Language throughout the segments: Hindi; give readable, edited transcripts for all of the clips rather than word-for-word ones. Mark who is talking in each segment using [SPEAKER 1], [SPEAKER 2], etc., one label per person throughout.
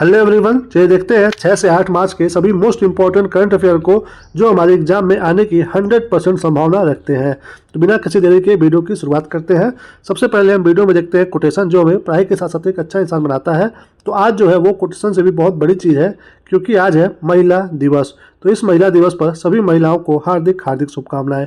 [SPEAKER 1] हेलो एवरीवन, चलिए देखते हैं 6 से 8 मार्च के सभी मोस्ट इंपॉर्टेंट करंट अफेयर को जो हमारे एग्जाम में आने की 100% संभावना रखते हैं। तो बिना किसी देरी के वीडियो की शुरुआत करते हैं। सबसे पहले हम वीडियो में देखते हैं कोटेशन जो हमें पढ़ाई के साथ साथ एक अच्छा इंसान बनाता है। तो आज जो है वो कोटेशन से भी बहुत बड़ी चीज़ है, क्योंकि आज है महिला दिवस। तो इस महिला दिवस पर सभी महिलाओं को हार्दिक हार्दिक शुभकामनाएं।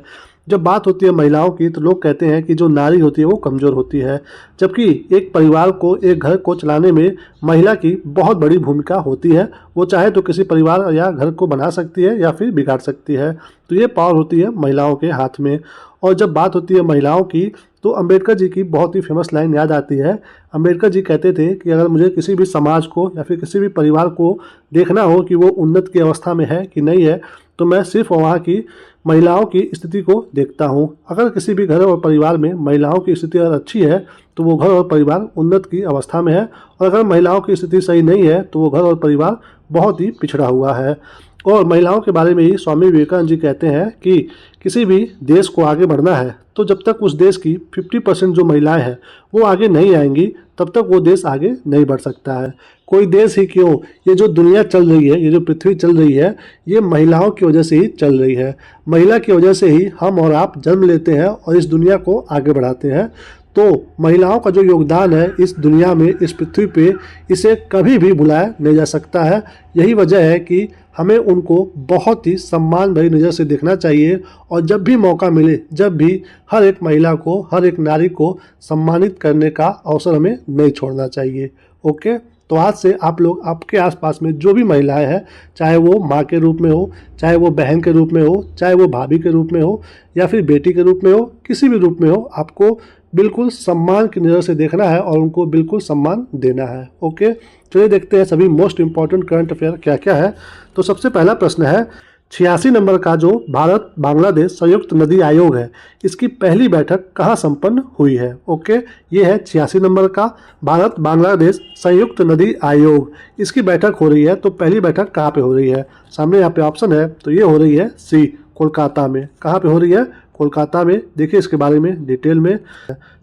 [SPEAKER 1] जब बात होती है महिलाओं की तो लोग कहते हैं कि जो नारी होती है वो कमज़ोर होती है, जबकि एक परिवार को, एक घर को चलाने में महिला की बहुत बड़ी भूमिका होती है। वो चाहे तो किसी परिवार या घर को बना सकती है या फिर बिगाड़ सकती है। तो ये पावर होती है महिलाओं के हाथ में। और जब बात होती है महिलाओं की तो अंबेडकर जी की बहुत ही फेमस लाइन याद आती है। अंबेडकर जी कहते थे कि अगर मुझे किसी भी समाज को या फिर किसी भी परिवार को देखना हो कि वो उन्नत की अवस्था में है कि नहीं है, तो मैं सिर्फ वहाँ की महिलाओं की स्थिति को देखता हूँ। अगर किसी भी घर और परिवार में महिलाओं की स्थिति अगर अच्छी है तो वो घर और परिवार उन्नत की अवस्था में है, और अगर महिलाओं की स्थिति सही नहीं है तो वो घर और परिवार बहुत ही पिछड़ा हुआ है। और महिलाओं के बारे में ही स्वामी विवेकानंद जी कहते हैं कि किसी भी देश को आगे बढ़ना है तो जब तक उस देश की 50% जो महिलाएं हैं वो आगे नहीं आएंगी तब तक वो देश आगे नहीं बढ़ सकता है। कोई देश ही क्यों, ये जो दुनिया चल रही है, ये जो पृथ्वी चल रही है, ये महिलाओं की वजह से ही चल रही है। महिला की वजह से ही हम और आप जन्म लेते हैं और इस दुनिया को आगे बढ़ाते हैं। तो महिलाओं का जो योगदान है इस दुनिया में, इस पृथ्वी पे, इसे कभी भी भुलाया नहीं जा सकता है। यही वजह है कि हमें उनको बहुत ही सम्मान भरी नज़र से देखना चाहिए, और जब भी मौका मिले, जब भी हर एक महिला को, हर एक नारी को सम्मानित करने का अवसर हमें नहीं छोड़ना चाहिए। ओके, तो आज से आप लोग आपके आसपास में जो भी महिलाएं हैं, चाहे वो माँ के रूप में हो, चाहे वो बहन के रूप में हो, चाहे वो भाभी के रूप में हो या फिर बेटी के रूप में हो, किसी भी रूप में हो, आपको बिल्कुल सम्मान की नज़र से देखना है और उनको बिल्कुल सम्मान देना है। ओके, चलिए देखते हैं सभी मोस्ट इंपॉर्टेंट करंट अफेयर क्या क्या है। तो सबसे पहला प्रश्न है 86 नंबर का जो भारत बांग्लादेश संयुक्त नदी आयोग है, इसकी पहली बैठक कहाँ संपन्न हुई है। ओके, ये है 86 नंबर का भारत बांग्लादेश संयुक्त नदी आयोग, इसकी बैठक हो रही है। तो पहली बैठक कहाँ पे हो रही है, सामने यहाँ पे ऑप्शन है, तो ये हो रही है सी, कोलकाता में। कहाँ पे हो रही है, कोलकाता में। देखिए इसके बारे में डिटेल में।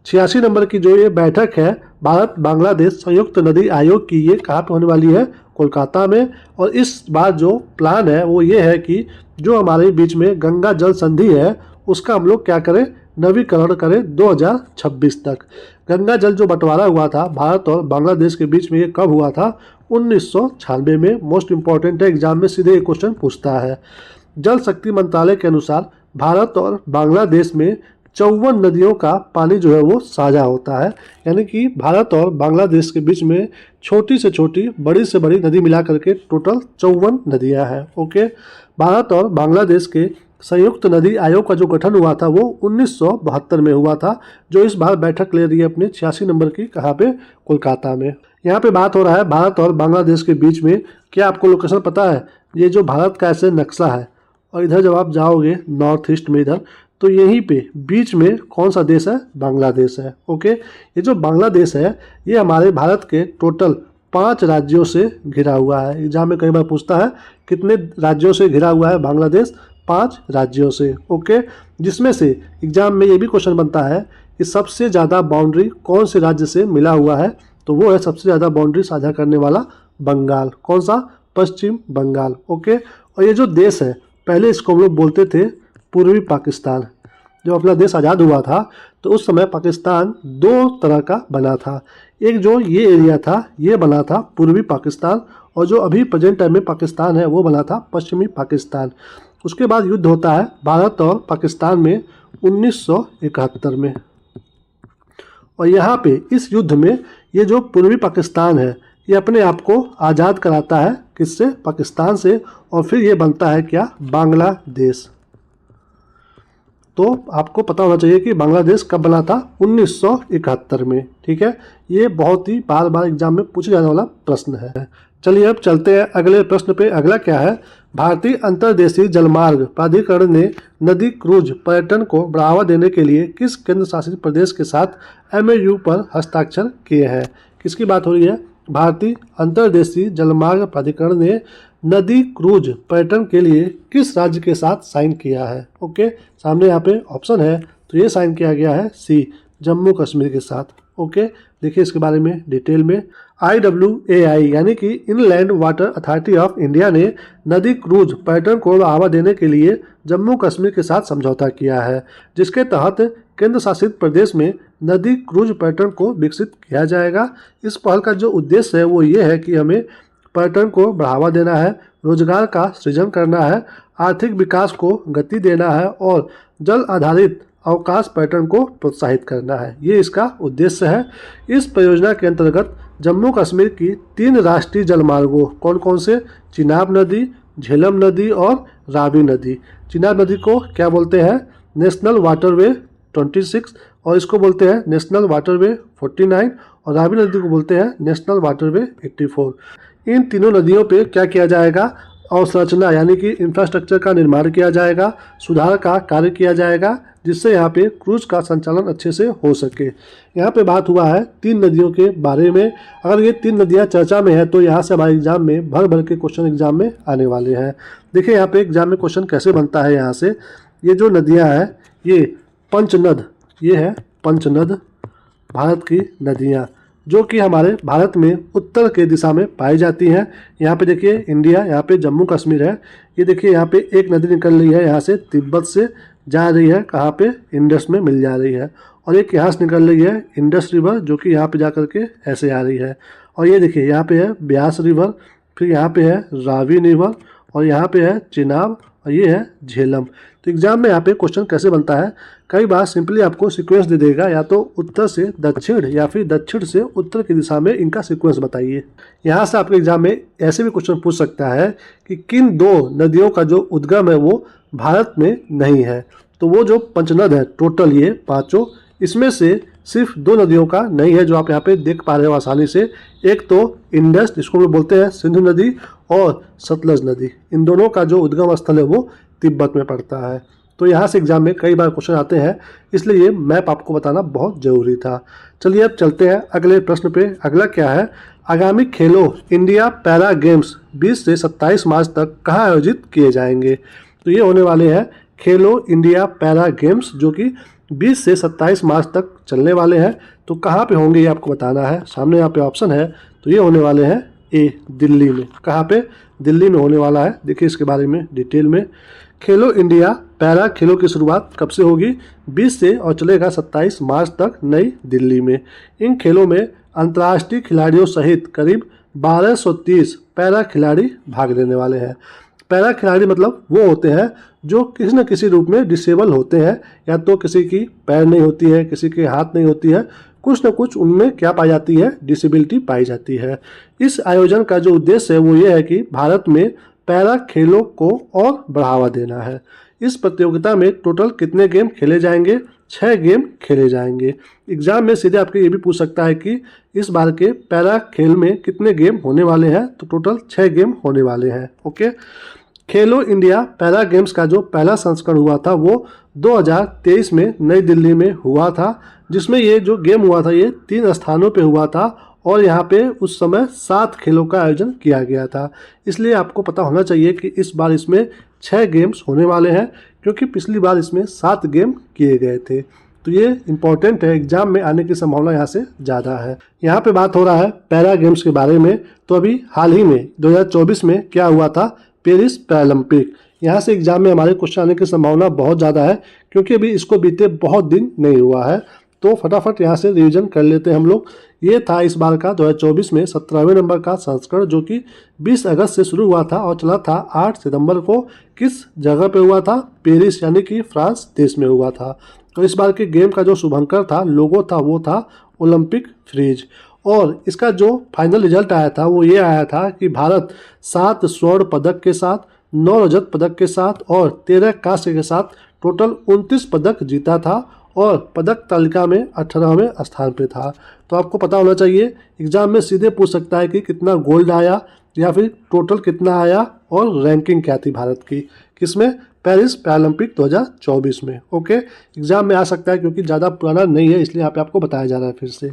[SPEAKER 1] 86 नंबर की जो ये बैठक है भारत बांग्लादेश संयुक्त नदी आयोग की, ये कहाँ पे होने वाली है, कोलकाता में। और इस बार जो प्लान है वो ये है कि जो हमारे बीच में गंगा जल संधि है उसका हम लोग क्या करें, नवीकरण करें 2026 तक। गंगा जल जो बंटवारा हुआ था भारत और बांग्लादेश के बीच में, ये कब हुआ था, 1996 में। मोस्ट इंपॉर्टेंट है, एग्जाम में सीधे एक क्वेश्चन पूछता है। जल शक्ति मंत्रालय के अनुसार भारत और बांग्लादेश में 54 नदियों का पानी जो है वो साझा होता है। यानी कि भारत और बांग्लादेश के बीच में छोटी से छोटी, बड़ी से बड़ी नदी मिला करके टोटल 54 नदियां हैं। ओके, भारत और बांग्लादेश के संयुक्त नदी आयोग का जो गठन हुआ था वो 1972 में हुआ था, जो इस बार बैठक ले रही है अपने 86 नंबर की, कहाँ पे, कोलकाता में। यहाँ पे बात हो रहा है भारत और बांग्लादेश के बीच में। क्या आपको लोकेशन पता है, ये जो भारत का ऐसे नक्शा है और इधर जब आप जाओगे नॉर्थ ईस्ट में इधर, तो यहीं पे बीच में कौन सा देश है, बांग्लादेश है। ओके, ये जो बांग्लादेश है ये हमारे भारत के टोटल 5 राज्यों से घिरा हुआ है। एग्जाम में कई बार पूछता है कितने राज्यों से घिरा हुआ है बांग्लादेश, 5 राज्यों से। ओके, जिसमें से एग्जाम में ये भी क्वेश्चन बनता है कि सबसे ज़्यादा बाउंड्री कौन से राज्य से मिला हुआ है, तो वो है सबसे ज़्यादा बाउंड्री साझा करने वाला बंगाल। कौन सा, पश्चिम बंगाल। ओके, और ये जो देश है पहले इसको हम लोग बोलते थे पूर्वी पाकिस्तान। जब अपना देश आज़ाद हुआ था तो उस समय पाकिस्तान 2 तरह का बना था। एक जो ये एरिया था ये बना था पूर्वी पाकिस्तान, और जो अभी प्रेजेंट टाइम में पाकिस्तान है वो बना था पश्चिमी पाकिस्तान। उसके बाद युद्ध होता है भारत और पाकिस्तान में 1971 में, और यहाँ पे इस युद्ध में ये जो पूर्वी पाकिस्तान है ये अपने आप को आज़ाद कराता है, किससे, पाकिस्तान से। और फिर ये बनता है क्या, बांग्लादेश। तो आपको पता होना चाहिए कि बांग्लादेश कब बना था, 1971 में। ठीक है, ये बहुत ही बार बार एग्जाम में पूछे जाने वाला प्रश्न है। चलिए अब चलते हैं अगले प्रश्न पे। अगला क्या है, भारतीय अंतर्देशीय जलमार्ग प्राधिकरण ने नदी क्रूज पर्यटन को बढ़ावा देने के लिए किस केंद्र शासित प्रदेश के साथ MOU पर हस्ताक्षर किए हैं। किसकी बात हो रही है, भारतीय अंतर्देशीय जलमार्ग प्राधिकरण ने नदी क्रूज पर्यटन के लिए किस राज्य के साथ साइन किया है। ओके, सामने यहाँ पे ऑप्शन है, तो ये साइन किया गया है सी, जम्मू कश्मीर के साथ। ओके, देखिए इसके बारे में डिटेल में। IWAI यानी कि inland water authority of India ने नदी क्रूज पर्यटन को बढ़ावा देने के लिए जम्मू कश्मीर के साथ समझौता किया है, जिसके तहत केंद्र शासित प्रदेश में नदी क्रूज पर्यटन को विकसित किया जाएगा। इस पहल का जो उद्देश्य है वो ये है कि हमें पर्यटन को बढ़ावा देना है, रोजगार का सृजन करना है, आर्थिक विकास को गति देना है और जल आधारित अवकाश पर्यटन को प्रोत्साहित करना है। ये इसका उद्देश्य है। इस परियोजना के अंतर्गत जम्मू कश्मीर की 3 राष्ट्रीय जलमार्गों कौन कौन से, चिनाब नदी, झेलम नदी और रावी नदी। चिनाब नदी को क्या बोलते हैं, नेशनल वाटरवे 26 और इसको बोलते हैं नेशनल वाटरवे 49 और रावी नदी को बोलते हैं नेशनल वाटरवे 84। इन तीनों नदियों पे क्या किया जाएगा, अवसंरचना यानी कि इंफ्रास्ट्रक्चर का निर्माण किया जाएगा, सुधार का कार्य किया जाएगा, जिससे यहाँ पे क्रूज का संचालन अच्छे से हो सके। यहाँ पे बात हुआ है 3 नदियों के बारे में। अगर ये 3 नदियाँ चर्चा में है तो यहाँ से हमारे एग्जाम में भर भर के क्वेश्चन एग्जाम में आने वाले हैं। देखिए यहाँ पे एग्जाम में क्वेश्चन कैसे बनता है। यहाँ से ये जो नदियाँ हैं ये पंचनद, ये है पंचनद भारत की नदियाँ जो कि हमारे भारत में उत्तर के दिशा में पाई जाती हैं। यहाँ पे देखिए इंडिया, यहाँ पे जम्मू कश्मीर है। ये देखिए यहाँ पे एक नदी निकल रही है यहाँ से, तिब्बत से जा रही है कहाँ पे, इंडस में मिल जा रही है। और एक यहाँ से निकल रही है इंडस रिवर जो कि यहाँ पे जा कर के ऐसे आ रही है। और ये देखिए यहाँ पे है ब्यास रिवर, फिर यहाँ पे है रावी रिवर और यहाँ पे है चिनाब और ये है झेलम। तो एग्जाम में यहाँ पे क्वेश्चन कैसे बनता है, कई बार सिंपली आपको सीक्वेंस दे देगा, या तो उत्तर से दक्षिण या फिर दक्षिण से उत्तर की दिशा में इनका सीक्वेंस बताइए। यहाँ से आपके एग्जाम में ऐसे भी क्वेश्चन पूछ सकता है कि किन 2 नदियों का जो उद्गम है वो भारत में नहीं है। तो वो जो पंचनद है टोटल ये 5, इसमें से सिर्फ 2 नदियों का नहीं है जो आप यहाँ पे देख पा रहे हो आसानी से। एक तो इंडस जिसको हम बोलते हैं सिंधु नदी और सतलज नदी, इन दोनों का जो उद्गम स्थल है वो तिब्बत में पड़ता है। तो यहाँ से एग्जाम में कई बार क्वेश्चन आते हैं, इसलिए ये मैप आपको बताना बहुत ज़रूरी था। चलिए अब चलते हैं अगले प्रश्न पे। अगला क्या है, आगामी खेलो इंडिया पैरा गेम्स 20 से 27 मार्च तक कहाँ आयोजित किए जाएंगे। तो ये होने वाले हैं खेलो इंडिया पैरा गेम्स जो कि 20 से 27 मार्च तक चलने वाले हैं। तो कहाँ पे होंगे ये आपको बताना है। सामने यहाँ पे ऑप्शन है, तो ये होने वाले हैं ए दिल्ली में। कहाँ पे, दिल्ली में होने वाला है। देखिए इसके बारे में डिटेल में। खेलो इंडिया पैरा खेलों की शुरुआत कब से होगी, 20 से और चलेगा 27 मार्च तक नई दिल्ली में। इन खेलों में अंतर्राष्ट्रीय खिलाड़ियों सहित करीब 1230 पैरा खिलाड़ी भाग लेने वाले हैं। पैरा खिलाड़ी मतलब वो होते हैं जो किसी न किसी रूप में डिसेबल होते हैं, या तो किसी की पैर नहीं होती है, किसी के हाथ नहीं होती है, कुछ न कुछ उनमें क्या पाई जाती है, डिसेबिलिटी पाई जाती है। इस आयोजन का जो उद्देश्य है वो ये है कि भारत में पैरा खेलों को और बढ़ावा देना है। इस प्रतियोगिता में टोटल कितने गेम खेले जाएंगे, 6 गेम खेले जाएंगे। एग्जाम में सीधे आपके ये भी पूछ सकता है कि इस बार के पैरा खेल में कितने गेम होने वाले हैं, तो टोटल 6 गेम होने वाले हैं। ओके, खेलो इंडिया पैरा गेम्स का जो पहला संस्करण हुआ था वो 2023 में नई दिल्ली में हुआ था, जिसमें ये जो गेम हुआ था ये 3 स्थानों पे हुआ था और यहाँ पे उस समय 7 खेलों का आयोजन किया गया था। इसलिए आपको पता होना चाहिए कि इस बार इसमें 6 गेम्स होने वाले हैं, क्योंकि पिछली बार इसमें 7 गेम किए गए थे। तो ये इम्पोर्टेंट है, एग्जाम में आने की संभावना यहाँ से ज़्यादा है। यहाँ पे बात हो रहा है पैरा गेम्स के बारे में। तो अभी हाल ही में 2024 में क्या हुआ था, पेरिस पैरालंपिक। यहाँ से एग्जाम में हमारे क्वेश्चन आने की संभावना बहुत ज़्यादा है, क्योंकि अभी इसको बीते बहुत दिन नहीं हुआ है। तो फटाफट यहाँ से रिवीजन कर लेते हैं हम लोग। ये था इस बार का 2024 में 17वें नंबर का संस्करण, जो कि 20 अगस्त से शुरू हुआ था और चला था 8 सितंबर को। किस जगह पे हुआ था, पेरिस यानी कि फ्रांस देश में हुआ था। तो इस बार के गेम का जो शुभंकर था, लोगो था, वो था ओलंपिक फ्रीज। और इसका जो फाइनल रिजल्ट आया था वो ये आया था कि भारत 7 स्वर्ण पदक के साथ, 9 रजत पदक के साथ और 13 कांस्य के साथ टोटल 29 पदक जीता था और पदक तालिका में 18वें स्थान पे था। तो आपको पता होना चाहिए, एग्जाम में सीधे पूछ सकता है कि कितना गोल्ड आया या फिर टोटल कितना आया और रैंकिंग क्या थी भारत की, किसमें, पेरिस पैरालंपिक 2024 में। ओके, एग्जाम में आ सकता है क्योंकि ज़्यादा पुराना नहीं है, इसलिए यहाँ पे आपको बताया जा रहा है फिर से।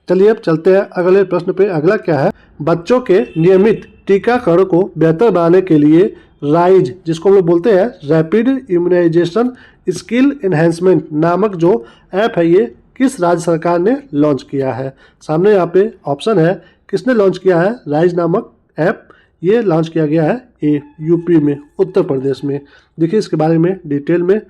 [SPEAKER 1] चलिए अब चलते हैं अगले प्रश्न पे। अगला क्या है, बच्चों के नियमित टीकाकरण को बेहतर बनाने के लिए राइज, जिसको हम लोग बोलते हैं रैपिड इम्यूनाइजेशन स्किल एनहेंसमेंट नामक जो ऐप है, ये किस राज्य सरकार ने लॉन्च किया है। सामने यहाँ पे ऑप्शन है किसने लॉन्च किया है? राइज नामक ऐप ये लॉन्च किया गया है यूपी में, उत्तर प्रदेश में। देखिए इसके बारे में डिटेल में।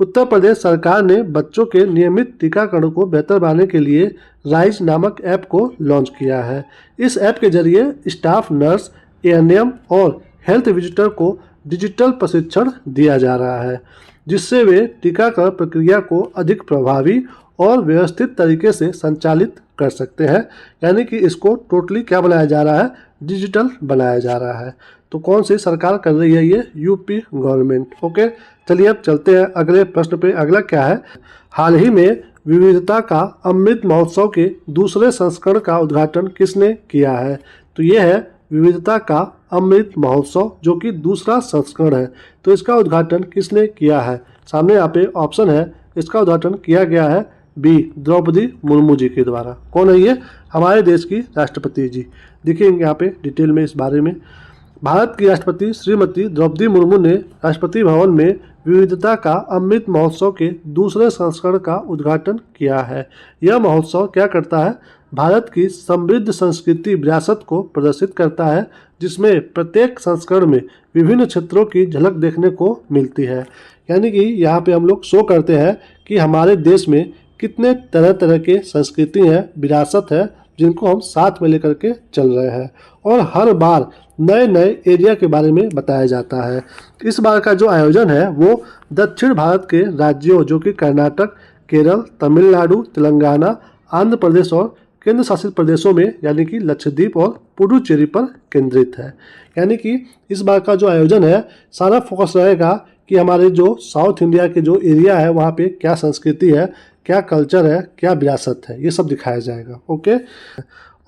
[SPEAKER 1] उत्तर प्रदेश सरकार ने बच्चों के नियमित टीकाकरण को बेहतर बनाने के लिए राइज नामक ऐप को लॉन्च किया है। इस ऐप के जरिए स्टाफ, नर्स, एएनएम और हेल्थ विजिटर को डिजिटल प्रशिक्षण दिया जा रहा है, जिससे वे टीकाकरण प्रक्रिया को अधिक प्रभावी और व्यवस्थित तरीके से संचालित कर सकते हैं। यानी कि इसको टोटली क्या बनाया जा रहा है? डिजिटल बनाया जा रहा है। तो कौन सी सरकार कर रही है? ये यूपी गवर्नमेंट। ओके, चलिए अब चलते हैं अगले प्रश्न पे। अगला क्या है? हाल ही में विविधता का अमृत महोत्सव के दूसरे संस्करण का उद्घाटन किसने किया है? तो ये है विविधता का अमृत महोत्सव, जो कि दूसरा संस्करण है। तो इसका उद्घाटन किसने किया है? सामने यहाँ पे ऑप्शन है। इसका उद्घाटन किया गया है बी, द्रौपदी मुर्मू जी के द्वारा। कौन है ये? हमारे देश की राष्ट्रपति जी। देखिए यहाँ पे डिटेल में इस बारे में। भारत की राष्ट्रपति श्रीमती द्रौपदी मुर्मू ने राष्ट्रपति भवन में विविधता का अमृत महोत्सव के दूसरे संस्करण का उद्घाटन किया है। यह महोत्सव क्या करता है? भारत की समृद्ध संस्कृति विरासत को प्रदर्शित करता है, जिसमें प्रत्येक संस्करण में विभिन्न क्षेत्रों की झलक देखने को मिलती है। यानी कि यहाँ पे हम लोग शो करते हैं कि हमारे देश में कितने तरह तरह के संस्कृति हैं, विरासत है, जिनको हम साथ में लेकर के चल रहे हैं। और हर बार नए नए एरिया के बारे में बताया जाता है। इस बार का जो आयोजन है वो दक्षिण भारत के राज्यों, जो कि कर्नाटक, केरल, तमिलनाडु, तेलंगाना, आंध्र प्रदेश और केंद्र शासित प्रदेशों में यानी कि लक्षद्वीप और पुडुचेरी पर केंद्रित है। यानी कि इस बार का जो आयोजन है सारा फोकस रहेगा कि हमारे जो साउथ इंडिया के जो एरिया है वहाँ पे क्या संस्कृति है, क्या कल्चर है, क्या विरासत है, ये सब दिखाया जाएगा। ओके,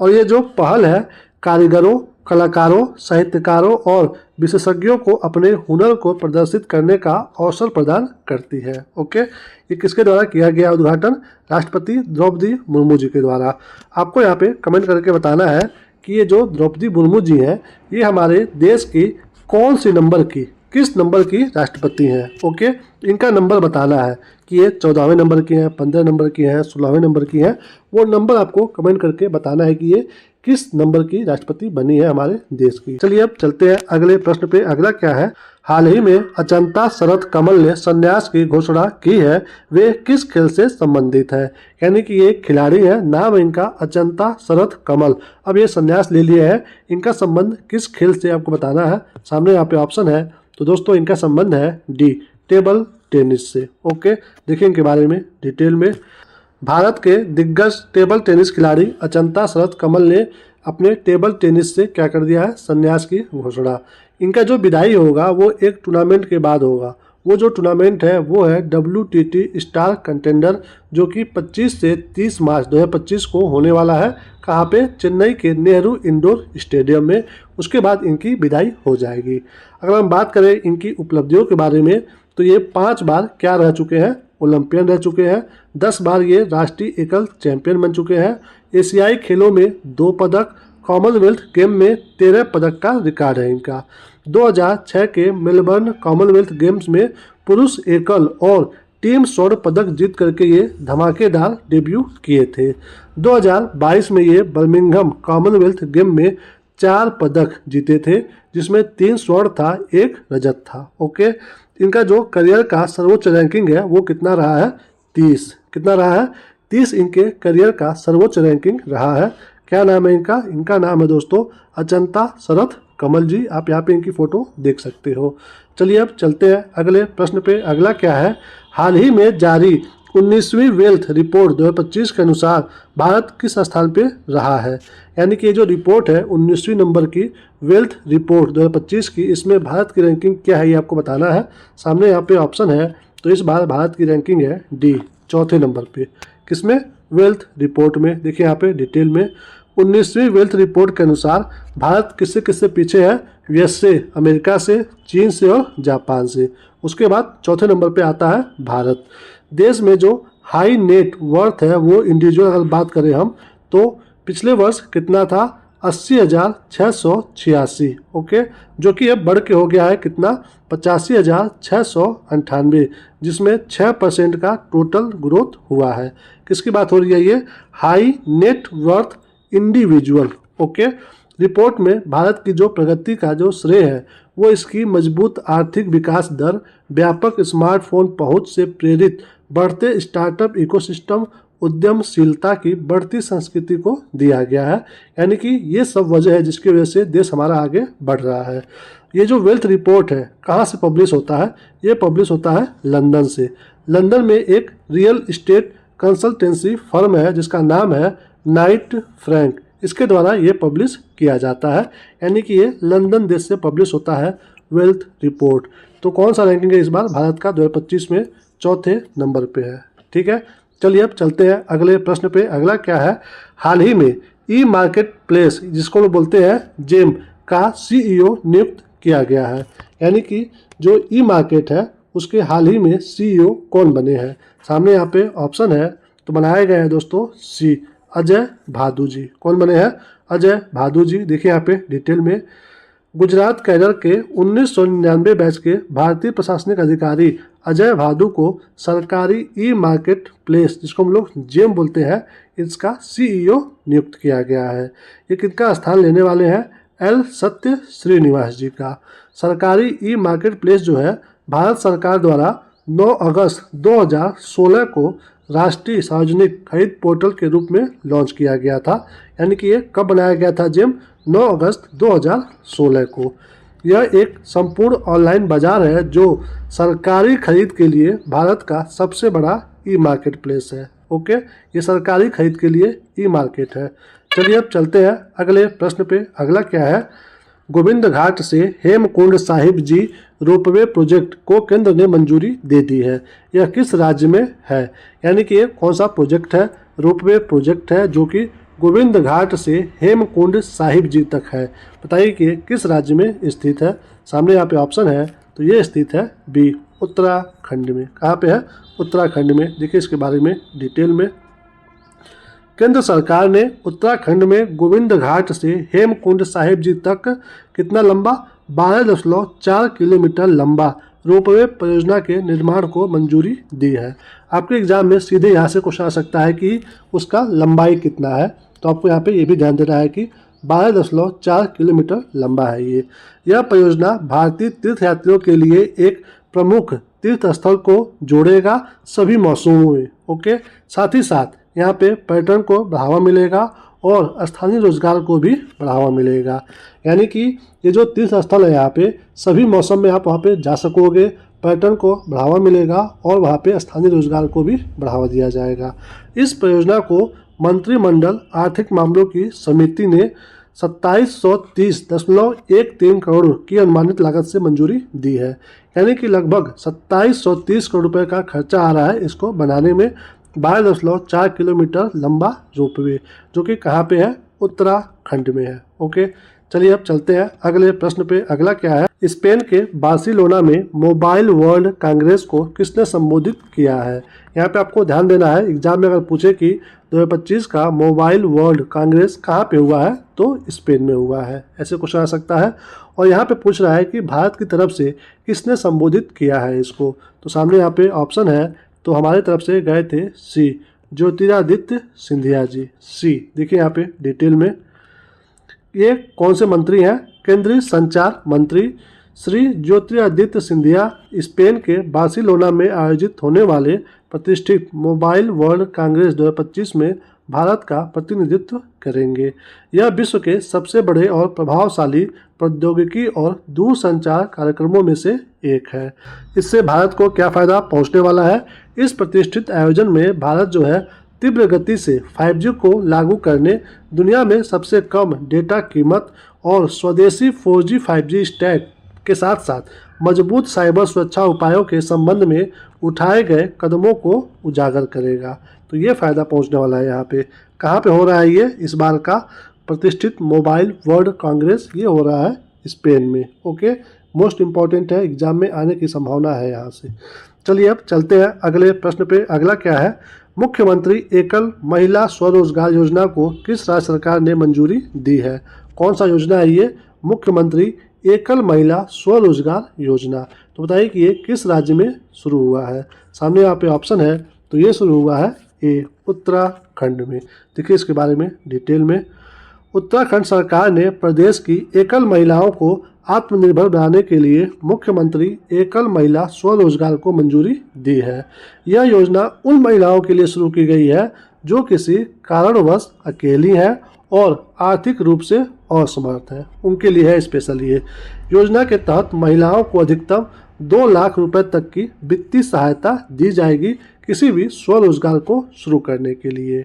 [SPEAKER 1] और ये जो पहल है कारीगरों, कलाकारों, साहित्यकारों और विशेषज्ञों को अपने हुनर को प्रदर्शित करने का अवसर प्रदान करती है। ओके, ये किसके द्वारा किया गया उद्घाटन? राष्ट्रपति द्रौपदी मुर्मू जी के द्वारा। आपको यहाँ पे कमेंट करके बताना है कि ये जो द्रौपदी मुर्मू जी हैं ये हमारे देश की कौन सी नंबर की, किस नंबर की राष्ट्रपति हैं। ओके, इनका नंबर बताना है कि ये 14वें नंबर की हैं, 15 नंबर की हैं, 16वें नंबर की हैं। वो नंबर आपको कमेंट करके बताना है कि ये किस नंबर की राष्ट्रपति बनी है हमारे देश की। चलिए अब चलते हैं अगले प्रश्न पे। अगला क्या है? हाल ही में अचंता शरथ कमल ने संन्यास की घोषणा की है, वे किस खेल से संबंधित है? यानी कि ये खिलाड़ी है, नाम है इनका अचंता शरथ कमल। अब ये संन्यास ले लिए है, इनका संबंध किस खेल से आपको बताना है। सामने यहाँ पे ऑप्शन है। तो दोस्तों इनका संबंध है डी, टेबल टेनिस से। ओके, देखिए इनके बारे में डिटेल में। भारत के दिग्गज टेबल टेनिस खिलाड़ी अचंता शरथ कमल ने अपने टेबल टेनिस से क्या कर दिया है? संन्यास की घोषणा। इनका जो विदाई होगा वो एक टूर्नामेंट के बाद होगा। वो जो टूर्नामेंट है वो है WTT स्टार कंटेंडर, जो कि 25 से 30 मार्च 2025 को होने वाला है। कहाँ पे? चेन्नई के नेहरू इंडोर स्टेडियम में। उसके बाद इनकी विदाई हो जाएगी। अगर हम बात करें इनकी उपलब्धियों के बारे में तो ये 5 बार क्या रह चुके हैं? ओलंपियन रह चुके हैं। 10 बार ये राष्ट्रीय एकल चैंपियन बन चुके हैं। एशियाई खेलों में 2 पदक, कॉमनवेल्थ गेम में 13 पदक का रिकॉर्ड है इनका। 2006 के मेलबर्न कॉमनवेल्थ गेम्स में पुरुष एकल और टीम स्वर्ण पदक जीत करके ये धमाकेदार डेब्यू किए थे। 2022 में ये बर्मिंघम कॉमनवेल्थ गेम में 4 पदक जीते थे, जिसमें 3 स्वर्ण था, 1 रजत था। ओके, इनका जो करियर का सर्वोच्च रैंकिंग है वो कितना रहा है? 30। कितना रहा है? 30 इनके करियर का सर्वोच्च रैंकिंग रहा है। क्या नाम है इनका? इनका नाम है दोस्तों अचंता शरथ कमल जी। आप यहाँ पे इनकी फोटो देख सकते हो। चलिए अब चलते हैं अगले प्रश्न पे। अगला क्या है? हाल ही में जारी 19वीं वेल्थ रिपोर्ट 2025 के अनुसार भारत किस स्थान पे रहा है? यानी कि ये जो रिपोर्ट है 19वीं नंबर की वेल्थ रिपोर्ट 2025 की, इसमें भारत की रैंकिंग क्या है ये आपको बताना है। सामने यहाँ पे ऑप्शन है। तो इस बार भारत की रैंकिंग है डी, 4थे नंबर पे। किसमें? वेल्थ रिपोर्ट में। देखिए यहाँ पे डिटेल में 19वीं वेल्थ रिपोर्ट के अनुसार भारत किससे किससे पीछे है? यूएस से, अमेरिका से, चीन से और जापान से। उसके बाद 4थे नंबर पे आता है भारत। देश में जो हाई नेट वर्थ है वो इंडिविजुअल अगर बात करें हम तो पिछले वर्ष कितना था? 80,686। ओके, जो कि अब बढ़ के हो गया है कितना? 85,698, जिसमें 6% का टोटल ग्रोथ हुआ है। किसकी बात हो रही है? ये high net worth individual. Okay. Report में भारत की जो प्रगति का जो श्रेय है वो इसकी मजबूत आर्थिक विकास दर, व्यापक स्मार्टफोन पहुंच से प्रेरित बढ़ते स्टार्टअप इकोसिस्टम, उद्यमशीलता की बढ़ती संस्कृति को दिया गया है। यानी कि ये सब वजह है जिसकी वजह से देश हमारा आगे बढ़ रहा है। ये जो वेल्थ रिपोर्ट है कहाँ से पब्लिश होता है? ये पब्लिश होता है लंदन से। लंदन में एक रियल इस्टेट कंसल्टेंसी फर्म है जिसका नाम है नाइट फ्रैंक, इसके द्वारा ये पब्लिश किया जाता है। यानी कि ये लंदन देश से पब्लिश होता है वेल्थ रिपोर्ट। तो कौन सा रैंकिंग है इस बार? भारत का 2025 में चौथे नंबर पे है। ठीक है, चलिए अब चलते हैं अगले प्रश्न पे। अगला क्या है? हाल ही में ई मार्केट प्लेस, जिसको लोग बोलते हैं जेम, का सीईओ नियुक्त किया गया है। यानी कि जो ई मार्केट है उसके हाल ही में सीईओ कौन बने हैं? सामने यहाँ पे ऑप्शन है, तो बनाए गए हैं दोस्तों सी, अजय भादु जी। कौन बने हैं? अजय भादु जी। देखिए यहाँ पे डिटेल में, गुजरात कैडर के 1999 बैच के भारतीय प्रशासनिक अधिकारी अजय भादु को सरकारी ई मार्केट प्लेस, जिसको हम लोग जेम बोलते हैं, इसका सीईओ नियुक्त किया गया है। ये किनका स्थान लेने वाले हैं? एल सत्य श्रीनिवास जी का। सरकारी ई मार्केट प्लेस जो है भारत सरकार द्वारा 9 अगस्त 2016 को राष्ट्रीय सार्वजनिक खरीद पोर्टल के रूप में लॉन्च किया गया था। यानी कि ये कब बनाया गया था जेम? 9 अगस्त 2016 को। यह एक संपूर्ण ऑनलाइन बाजार है जो सरकारी खरीद के लिए भारत का सबसे बड़ा ई मार्केट प्लेस है। ओके, ये सरकारी खरीद के लिए ई मार्केट है। चलिए अब चलते हैं अगले प्रश्न पे। अगला क्या है? गोविंद घाट से हेमकुंड साहिब जी रोपवे प्रोजेक्ट को केंद्र ने मंजूरी दे दी है। यह किस राज्य में है? यानी कि ये कौन सा प्रोजेक्ट है? रोपवे प्रोजेक्ट है जो कि गोविंद घाट से हेमकुंड साहिब जी तक है। बताइए कि किस राज्य में स्थित है? सामने यहाँ पे ऑप्शन है, तो ये स्थित है बी, उत्तराखंड में। कहाँ पे है? उत्तराखंड में। देखिए इसके बारे में डिटेल में, केंद्र सरकार ने उत्तराखंड में गोविंद घाट से हेमकुंड साहिब जी तक कितना लंबा? 12.4 किलोमीटर लंबा रोपवे परियोजना के निर्माण को मंजूरी दी है। आपके एग्जाम में सीधे यहाँ से क्वेश्चन आ सकता है कि उसका लंबाई कितना है, तो आपको यहाँ पे ये भी ध्यान देना है कि 12.4 किलोमीटर लंबा है ये। यह परियोजना भारतीय तीर्थयात्रियों के लिए एक प्रमुख तीर्थ स्थल को जोड़ेगा सभी मौसमों में। ओके, साथ ही साथ यहाँ पे पर्यटन को बढ़ावा मिलेगा और स्थानीय रोजगार को भी बढ़ावा मिलेगा। यानी कि ये जो तीर्थ स्थल है यहाँ पे सभी मौसम में आप वहाँ पे जा सकोगे, पर्यटन को बढ़ावा मिलेगा और वहाँ पे स्थानीय रोजगार को भी बढ़ावा दिया जाएगा। इस परियोजना को मंत्रिमंडल आर्थिक मामलों की समिति ने 2730.13 करोड़ की अनुमानित लागत से मंजूरी दी है। यानी कि लगभग 2730 करोड़ रुपए का खर्चा आ रहा है इसको बनाने में। 12.4 किलोमीटर लंबा रोपवे जो कि कहाँ पे है? उत्तराखंड में है। ओके, चलिए अब चलते हैं अगले प्रश्न पे। अगला क्या है? स्पेन के बार्सिलोना में मोबाइल वर्ल्ड कांग्रेस को किसने संबोधित किया है? यहाँ पे आपको ध्यान देना है, एग्जाम में अगर पूछे कि 2025 का मोबाइल वर्ल्ड कांग्रेस कहाँ पे हुआ है, तो स्पेन में हुआ है। ऐसे क्वेश्चन आ सकता है। और यहाँ पे पूछ रहा है कि भारत की तरफ से किसने संबोधित किया है इसको, तो सामने यहाँ पे ऑप्शन है, तो हमारे तरफ से गए थे सी, ज्योतिरादित्य सिंधिया जी। सी, देखिए यहाँ पे डिटेल में, ये कौन से मंत्री हैं? केंद्रीय संचार मंत्री श्री ज्योतिरादित्य सिंधिया स्पेन के बार्सिलोना में आयोजित होने वाले प्रतिष्ठित मोबाइल वर्ल्ड कांग्रेस 2025 में भारत का प्रतिनिधित्व करेंगे। यह विश्व के सबसे बड़े और प्रभावशाली प्रौद्योगिकी और दूरसंचार कार्यक्रमों में से एक है। इससे भारत को क्या फ़ायदा पहुंचने वाला है? इस प्रतिष्ठित आयोजन में भारत जो है तीव्र गति से 5G को लागू करने, दुनिया में सबसे कम डेटा कीमत और स्वदेशी 4G 5G स्टैक के साथ साथ मजबूत साइबर सुरक्षा उपायों के संबंध में उठाए गए कदमों को उजागर करेगा। तो ये फ़ायदा पहुंचने वाला है यहाँ पे। कहाँ पे हो रहा है ये इस बार का प्रतिष्ठित मोबाइल वर्ल्ड कांग्रेस? ये हो रहा है स्पेन में। ओके, मोस्ट इम्पॉर्टेंट है, एग्जाम में आने की संभावना है यहाँ से। चलिए अब चलते हैं अगले प्रश्न पे। अगला क्या है? मुख्यमंत्री एकल महिला स्वरोजगार योजना को किस राज्य सरकार ने मंजूरी दी है? कौन सा योजना है ये? मुख्यमंत्री एकल महिला स्वरोजगार योजना। तो बताइए कि ये किस राज्य में शुरू हुआ है? सामने यहाँ पे ऑप्शन है, तो ये शुरू हुआ है ए, उत्तराखंड में। देखिए इसके बारे में डिटेल में, उत्तराखंड सरकार ने प्रदेश की एकल महिलाओं को आत्मनिर्भर बनाने के लिए मुख्यमंत्री एकल महिला स्वरोजगार को मंजूरी दी है। यह योजना उन महिलाओं के लिए शुरू की गई है जो किसी कारणवश अकेली हैं और आर्थिक रूप से असमर्थ हैं, उनके लिए है स्पेशल ये योजना। के तहत महिलाओं को अधिकतम 2 लाख रुपए तक की वित्तीय सहायता दी जाएगी किसी भी स्वरोजगार को शुरू करने के लिए।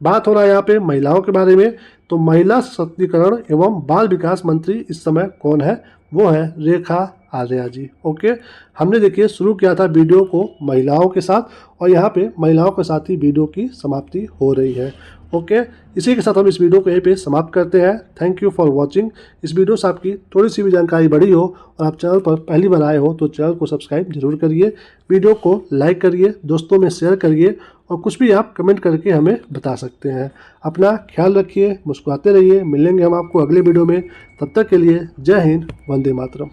[SPEAKER 1] बात हो रहा है यहाँ पे महिलाओं के बारे में, तो महिला सशक्तिकरण एवं बाल विकास मंत्री इस समय कौन है, वो है रेखा आर्या जी। ओके, हमने देखिए शुरू किया था वीडियो को महिलाओं के साथ और यहाँ पे महिलाओं के साथ ही वीडियो की समाप्ति हो रही है। ओके, इसी के साथ हम इस वीडियो को यहीं पे समाप्त करते हैं। Thank you for watching. इस वीडियो से आपकी थोड़ी सी भी जानकारी बढ़ी हो और आप चैनल पर पहली बार आए हो तो चैनल को सब्सक्राइब जरूर करिए, वीडियो को लाइक करिए, दोस्तों में शेयर करिए और कुछ भी आप कमेंट करके हमें बता सकते हैं। अपना ख्याल रखिए, मुस्कुराते रहिए। मिलेंगे हम आपको अगले वीडियो में, तब तक के लिए जय हिंद, वंदे मातरम।